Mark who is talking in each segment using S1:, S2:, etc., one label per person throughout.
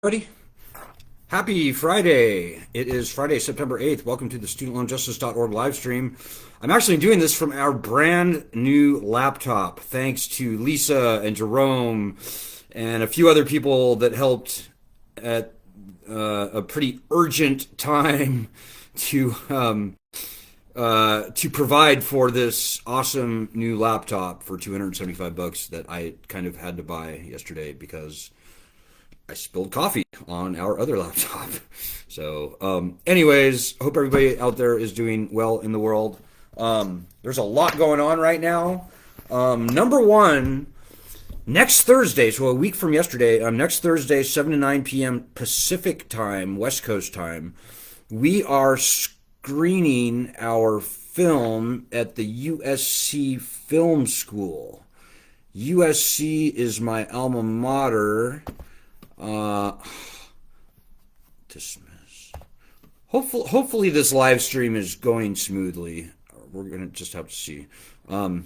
S1: Everybody, happy Friday. It is Friday, September 8th. Welcome to the studentloanjustice.org live stream. I'm actually doing this from our brand new laptop, thanks to Lisa and Jerome and a few other people that helped at a pretty urgent time to to provide for this awesome new laptop for 275 bucks that I kind of had to buy yesterday because I spilled coffee on our other laptop. So, anyways, hope everybody out there is doing well in the world. There's a lot going on right now. Number one, next Thursday, so a week from yesterday, next Thursday, 7 to 9 p.m. Pacific time, West Coast time, we are screening our film at the USC Film School. USC is my alma mater. Dismiss. Hopefully this live stream is going smoothly. We're gonna just have to see. So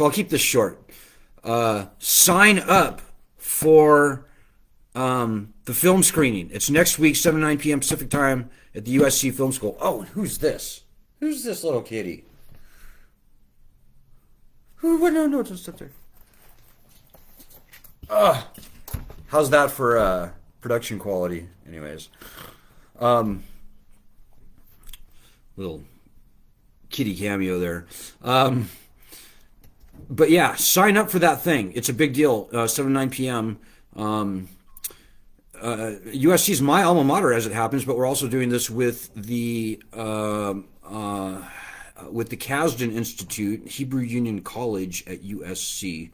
S1: I'll keep this short. Sign up for the film screening. It's next week, 7 to 9 p.m. Pacific time at the USC Film School. Oh, and who's this? Who's this little kitty? Who? No, just up there. How's that for production quality? Anyways, little kitty cameo there. But yeah, sign up for that thing. It's a big deal. 7 9 p.m. USC is my alma mater as it happens, but we're also doing this with the Kasdan Institute, Hebrew Union College at USC.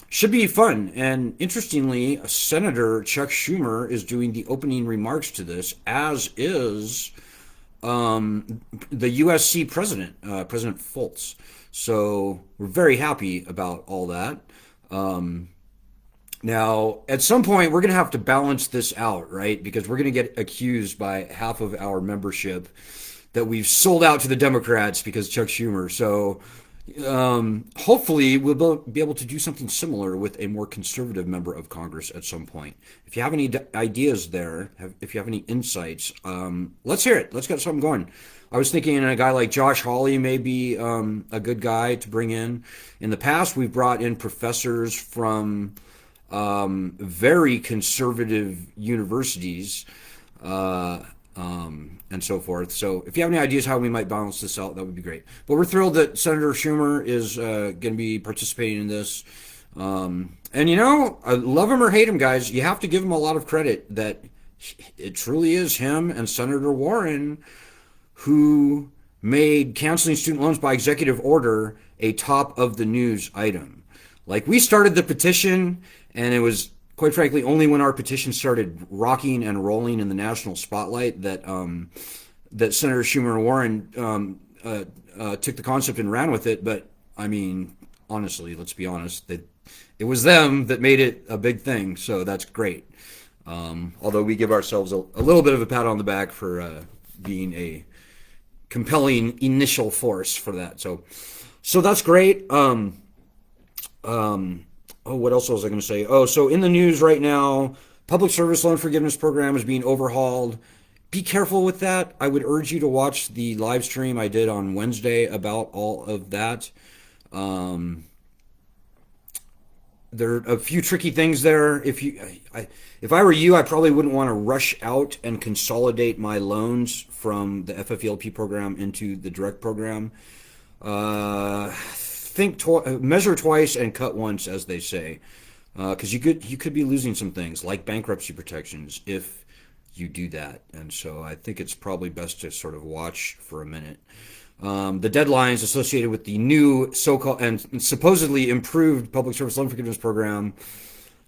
S1: Should be fun. And interestingly, Senator Chuck Schumer is doing the opening remarks to this, as is the USC president, President Fultz. So we're very happy about all that. Now, at some point, we're going to have to balance this out, right? Because we're going to get accused by half of our membership that we've sold out to the Democrats because Chuck Schumer. So hopefully we'll be able to do something similar with a more conservative member of Congress at some point. If you have any ideas there, if you have any insights, let's hear it. Let's get something going. I was thinking a guy like Josh Hawley may be a good guy to bring in. In the past, we've brought in professors from very conservative universities and so forth. So if you have any ideas how we might balance this out, that would be great. But we're thrilled that Senator Schumer is going to be participating in this. And you know, love him or hate him, guys, you have to give him a lot of credit that it truly is him and Senator Warren who made canceling student loans by executive order a top of the news item. Like, we started the petition, and it was, quite frankly, only when our petition started rocking and rolling in the national spotlight that that Senator Schumer and Warren took the concept and ran with it. But I mean, honestly, let's be honest, it was them that made it a big thing. So that's great. Although we give ourselves a little bit of a pat on the back for being a compelling initial force for that. So that's great. Oh, what else was I going to say? Oh, so in the news right now, public service loan forgiveness program is being overhauled. Be careful with that. I would urge you to watch the live stream I did on Wednesday about all of that. There are a few tricky things there. If I were you, I probably wouldn't want to rush out and consolidate my loans from the FFELP program into the direct program. Measure twice and cut once, as they say, because you could be losing some things like bankruptcy protections if you do that. And so I think it's probably best to sort of watch for a minute. The deadlines associated with the new so-called and supposedly improved public service loan forgiveness program,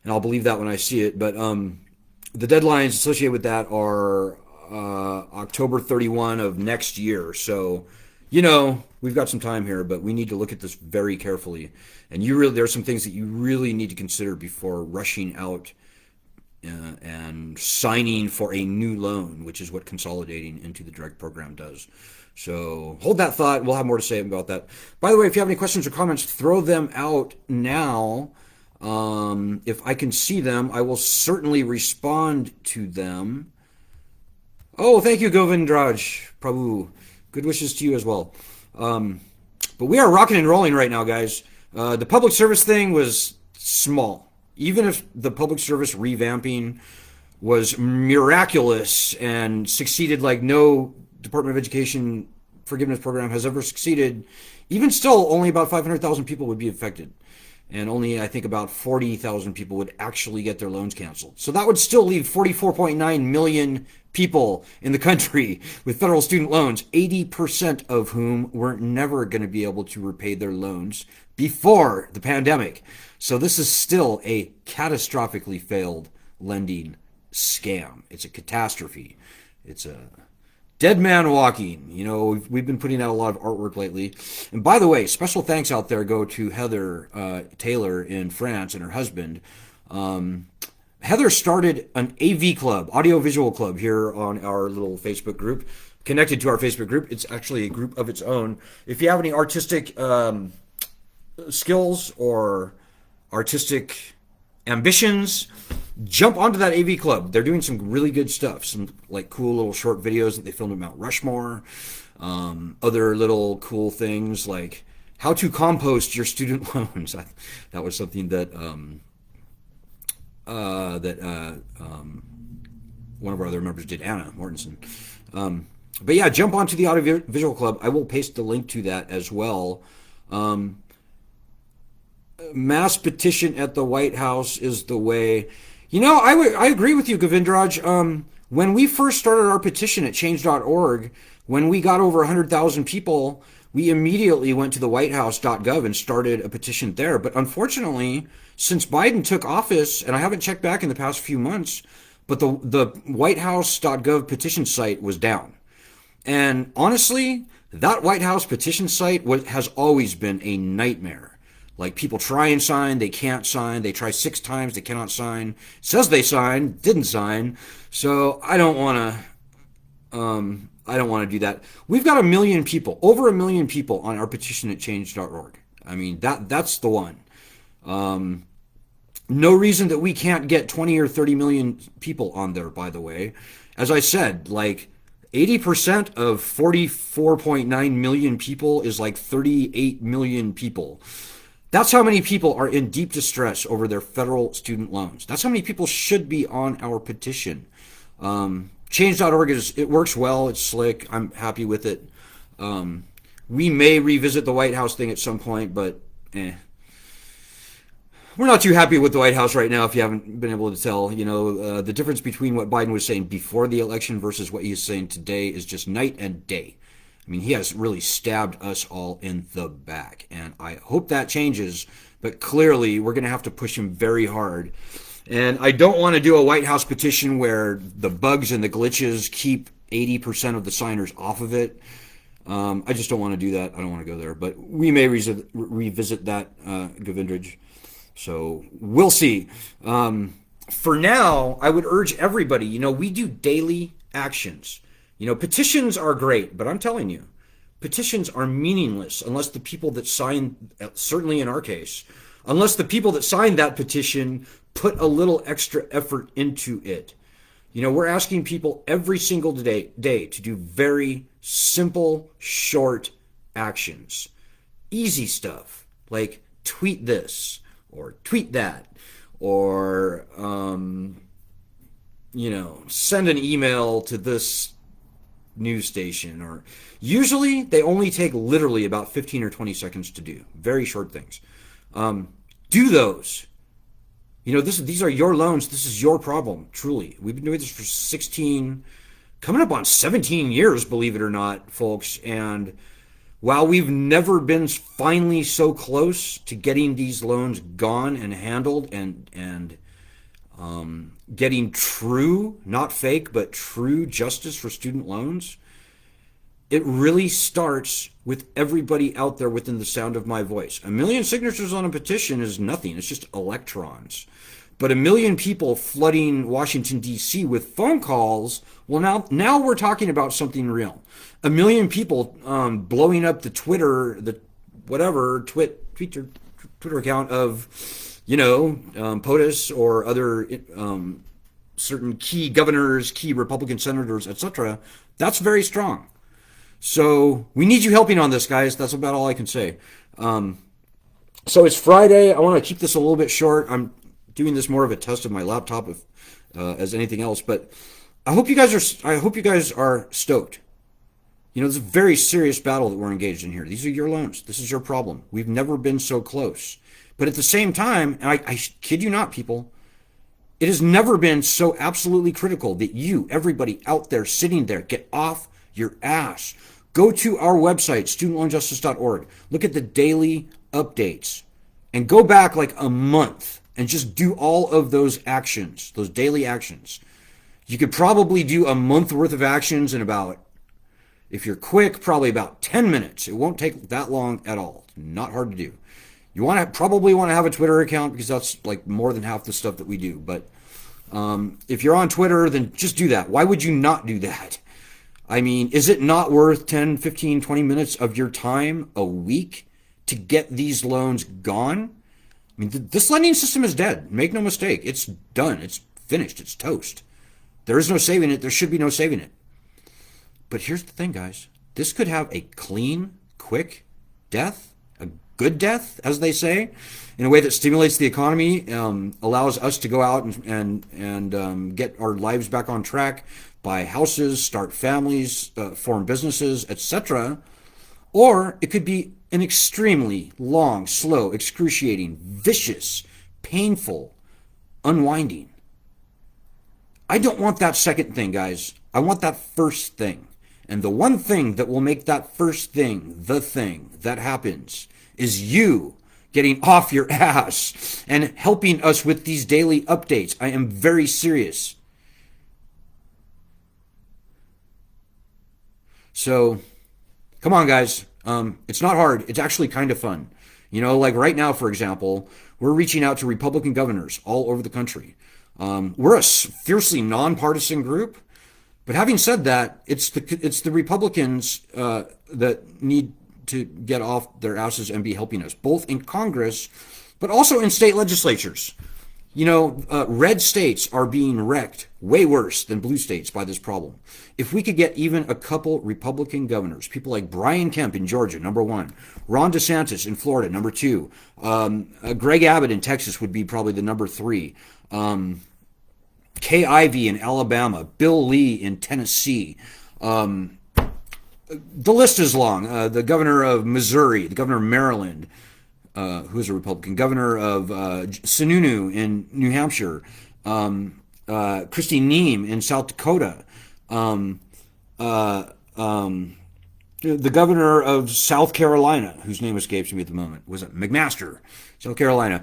S1: and I'll believe that when I see it, but the deadlines associated with that are October 31 of next year. So, you know, we've got some time here, but we need to look at this very carefully. And there are some things that you really need to consider before rushing out and signing for a new loan, which is what consolidating into the direct program does. So hold that thought. We'll have more to say about that. By the way, if you have any questions or comments, throw them out now. If I can see them, I will certainly respond to them. Oh, thank you, Govindraj Prabhu. Good wishes to you as well. But we are rocking and rolling right now, guys. The public service thing was small. Even if the public service revamping was miraculous and succeeded like no Department of Education forgiveness program has ever succeeded, even still, only about 500,000 people would be affected. And only, I think, about 40,000 people would actually get their loans canceled. So that would still leave 44.9 million people in the country with federal student loans, 80% of whom were never going to be able to repay their loans before the pandemic. So this is still a catastrophically failed lending scam. It's a catastrophe. It's a dead man walking. You know, we've been putting out a lot of artwork lately. And by the way, special thanks out there go to Heather Taylor in France and her husband. Heather started an AV club, audiovisual club, here on our little Facebook group, connected to our Facebook group. It's actually a group of its own. If you have any artistic skills or artistic ambitions, jump onto that AV club. They're doing some really good stuff. Some like cool little short videos that they filmed at Mount Rushmore. Other little cool things like how to compost your student loans. That was something that one of our other members did, Anna Mortensen. But yeah, jump onto the Audiovisual Club. I will paste the link to that as well. Mass petition at the White House is the way. You know, I agree with you, Govindraj. When we first started our petition at change.org, when we got over 100,000 people, we immediately went to the whitehouse.gov and started a petition there. But unfortunately, since Biden took office, and I haven't checked back in the past few months, but the whitehouse.gov petition site was down. And honestly, that White House petition site has always been a nightmare. Like, people try and sign, they can't sign. They try 6 times, they cannot sign. Says they signed, didn't sign. So I don't want to do that. We've got 1 million people, over 1 million people on our petition at change.org. I mean, that's the one. No reason that we can't get 20 or 30 million people on there, by the way. As I said, like, 80% of 44.9 million people is like 38 million people. That's how many people are in deep distress over their federal student loans. That's how many people should be on our petition. Change.org it works well. It's slick. I'm happy with it. We may revisit the White House thing at some point, but we're not too happy with the White House right now, if you haven't been able to tell. You know, the difference between what Biden was saying before the election versus what he's saying today is just night and day. I mean, he has really stabbed us all in the back, and I hope that changes, but clearly we're going to have to push him very hard. And I don't want to do a White House petition where the bugs and the glitches keep 80% of the signers off of it. I just don't want to do that. I don't want to go there, but we may revisit that, Govindraj. So we'll see. For now, I would urge everybody, you know, we do daily actions. You know, petitions are great, but I'm telling you, petitions are meaningless unless the people that sign, certainly in our case, unless the people that signed that petition put a little extra effort into it. You know, we're asking people every single day to do very simple, short actions. Easy stuff, like tweet this, or tweet that, or, you know, send an email to this news station. Or usually they only take literally about 15 or 20 seconds to do. Very short things. Do those. You know, these are your loans. This is your problem, truly. We've been doing this for 16, coming up on 17 years, believe it or not, folks. And while we've never been finally so close to getting these loans gone and handled and getting true, not fake, but true justice for student loans, it really starts with everybody out there within the sound of my voice. 1 million signatures on a petition is nothing. It's just electrons. But 1 million people flooding Washington, D.C. with phone calls, well, now we're talking about something real. 1 million people blowing up the Twitter, the whatever, Twitter account of, POTUS or other certain key governors, key Republican senators, etc., that's very strong. So we need you helping on this, guys. That's about all I can say. So it's Friday. I want to keep this a little bit short. I'm doing this more of a test of my laptop as anything else, but I hope you guys are stoked. It's a very serious battle that we're engaged in here. These are your loans. This is your problem. We've never been so close. But at the same time, and I kid you not, people, it has never been so absolutely critical that you, everybody out there sitting there, get off your ass. Go to our website, studentloanjustice.org. Look at the daily updates and go back like a month and just do all of those actions, those daily actions. You could probably do a month worth of actions in about, if you're quick, probably about 10 minutes. It won't take that long at all. It's not hard to do. You probably want to have a Twitter account because that's like more than half the stuff that we do. But if you're on Twitter, then just do that. Why would you not do that? I mean, is it not worth 10, 15, 20 minutes of your time a week to get these loans gone? I mean, this lending system is dead. Make no mistake. It's done. It's finished. It's toast. There is no saving it. There should be no saving it. But here's the thing, guys. This could have a clean, quick death, a good death, as they say, in a way that stimulates the economy, allows us to go out and get our lives back on track, buy houses, start families, form businesses, etc. Or it could be an extremely long, slow, excruciating, vicious, painful unwinding. I don't want that second thing, guys. I want that first thing. And the one thing that will make that first thing the thing that happens is you getting off your ass and helping us with these daily updates. I am very serious. So, come on, guys. It's not hard. It's actually kind of fun. Like right now, for example, we're reaching out to Republican governors all over the country. We're a fiercely nonpartisan group. But having said that, it's the Republicans that need to get off their asses and be helping us, both in Congress, but also in state legislatures. Red states are being wrecked way worse than blue states by this problem. If we could get even a couple Republican governors, people like Brian Kemp in Georgia, number one, Ron DeSantis in Florida, number two, Greg Abbott in Texas would be probably the number three, Kay Ivey in Alabama, Bill Lee in Tennessee. The list is long. The governor of Missouri, the governor of Maryland, who is a Republican, governor of Sununu in New Hampshire, Christy Neem in South Dakota, the governor of South Carolina, whose name escapes me at the moment, was it McMaster, South Carolina.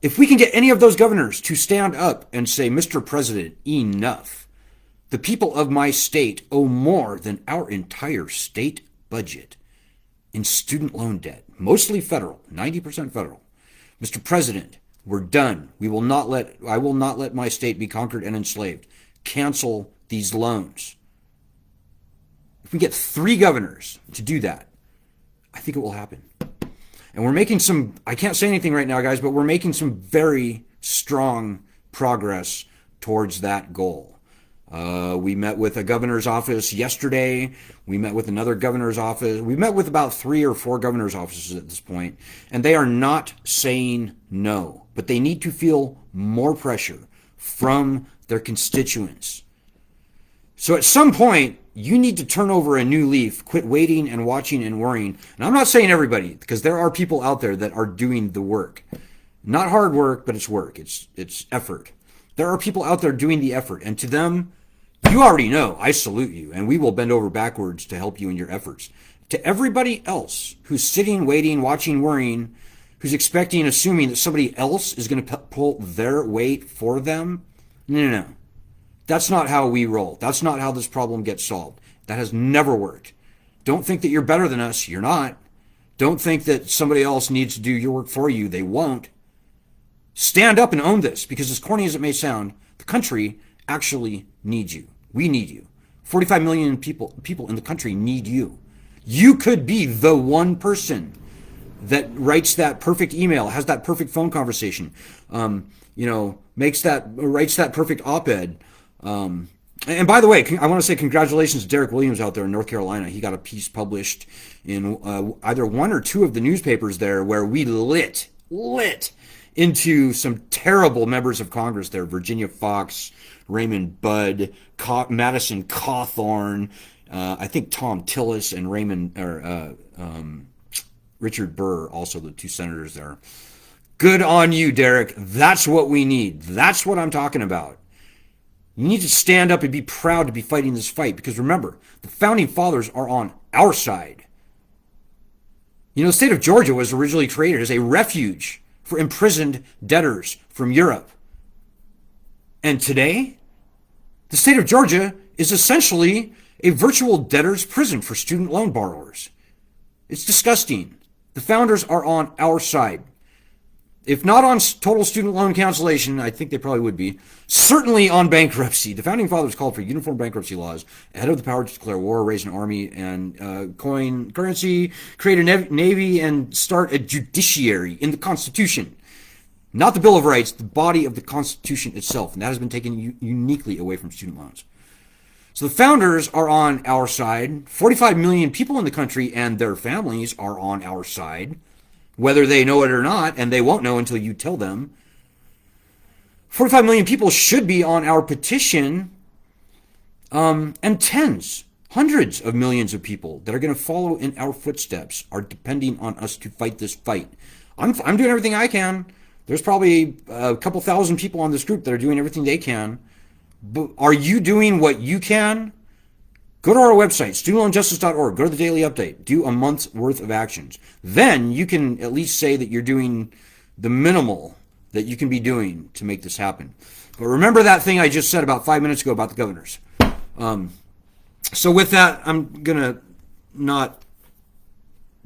S1: If we can get any of those governors to stand up and say, Mr. President, enough. The people of my state owe more than our entire state budget in student loan debt, mostly federal, 90% federal. Mr. President, we're done. I will not let my state be conquered and enslaved. Cancel these loans. If we get 3 governors to do that, I think it will happen. And we're making some, I can't say anything right now, guys, but we're making some very strong progress towards that goal. We met with a governor's office yesterday. We met with another governor's office. We met with about 3 or 4 governor's offices at this point, and they are not saying no, but they need to feel more pressure from their constituents. So at some point, you need to turn over a new leaf, quit waiting and watching and worrying. And I'm not saying everybody, because there are people out there that are doing the work. Not hard work, but it's work. It's effort. There are people out there doing the effort. And to them, you already know, I salute you. And we will bend over backwards to help you in your efforts. To everybody else who's sitting, waiting, watching, worrying, who's expecting, assuming that somebody else is going to pull their weight for them, no. That's not how we roll. That's not how this problem gets solved. That has never worked. Don't think that you're better than us. You're not. Don't think that somebody else needs to do your work for you. They won't. Stand up and own this, because as corny as it may sound, the country actually needs you. We need you. 45 million people in the country need you. You could be the one person that writes that perfect email, has that perfect phone conversation, writes that perfect op-ed. And by the way, I want to say congratulations to Derek Williams out there in North Carolina. He got a piece published in either one or two of the newspapers there where we lit into some terrible members of Congress there. Virginia Fox, Raymond Budd, Madison Cawthorn, I think Tom Tillis, and Richard Burr, also the two senators there. Good on you, Derek. That's what we need. That's what I'm talking about. You need to stand up and be proud to be fighting this fight, because remember, the founding fathers are on our side. The state of Georgia was originally created as a refuge for imprisoned debtors from Europe. And today, the state of Georgia is essentially a virtual debtor's prison for student loan borrowers. It's disgusting. The founders are on our side. If not on total student loan cancellation, I think they probably would be. Certainly on bankruptcy. The founding fathers called for uniform bankruptcy laws ahead of the power to declare war, raise an army, and coin currency, create a navy, and start a judiciary in the Constitution. Not the Bill of Rights, the body of the Constitution itself. And that has been taken uniquely away from student loans. So the founders are on our side. 45 million people in the country and their families are on our side, whether they know it or not, and they won't know until you tell them. 45 million people should be on our petition, and hundreds of millions of people that are going to follow in our footsteps are depending on us to fight this fight. I'm doing everything I can. There's probably a couple thousand people on this group that are doing everything they can. But are you doing what you can? Go to our website, studentloanjustice.org. Go to the daily update. Do a month's worth of actions. Then you can at least say that you're doing the minimal that you can be doing to make this happen. But remember that thing I just said about 5 minutes ago about the governors. So with that, I'm going to not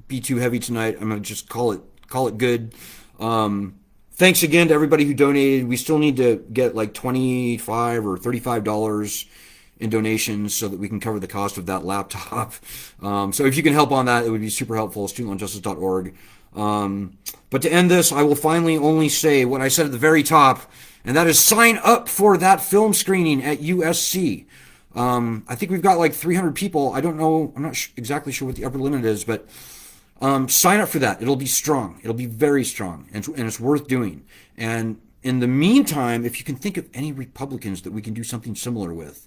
S1: be too heavy tonight. I'm going to just call it good. Thanks again to everybody who donated. We still need to get like $25 or $35 in donations so that we can cover the cost of that laptop. So if you can help on that, it would be super helpful. studentloanjustice.org. But to end this, I will finally only say what I said at the very top, and that is sign up for that film screening at USC. I think we've got like 300 people. I don't know. I'm not exactly sure what the upper limit is, but sign up for that. It'll be strong. It'll be very strong, and it's worth doing. And in the meantime, if you can think of any Republicans that we can do something similar with,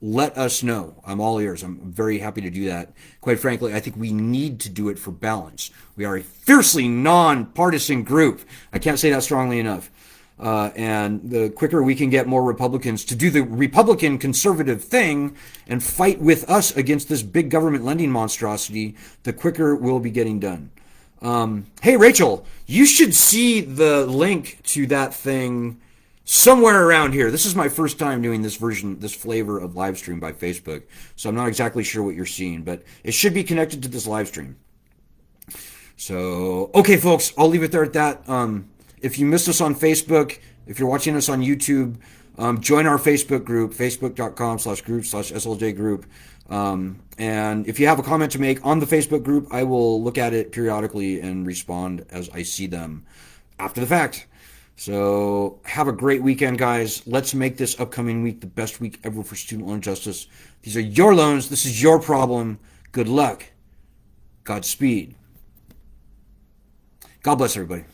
S1: let us know. I'm all ears. I'm very happy to do that. Quite frankly, I think we need to do it for balance. We are a fiercely non-partisan group. I can't say that strongly enough. And the quicker we can get more Republicans to do the Republican conservative thing and fight with us against this big government lending monstrosity, the quicker we'll be getting done. Hey, Rachel, you should see the link to that thing somewhere around here. This is my first time doing this flavor of Livestream by Facebook, so I'm not exactly sure what you're seeing, but it should be connected to this Livestream. So, okay, folks, I'll leave it there at that. If you missed us on Facebook, if you're watching us on YouTube, join our Facebook group, facebook.com/group/SLJ group. And if you have a comment to make on the Facebook group, I will look at it periodically and respond as I see them after the fact. So have a great weekend, guys. Let's make this upcoming week the best week ever for student loan justice. These are your loans. This is your problem. Good luck. Godspeed. God bless everybody.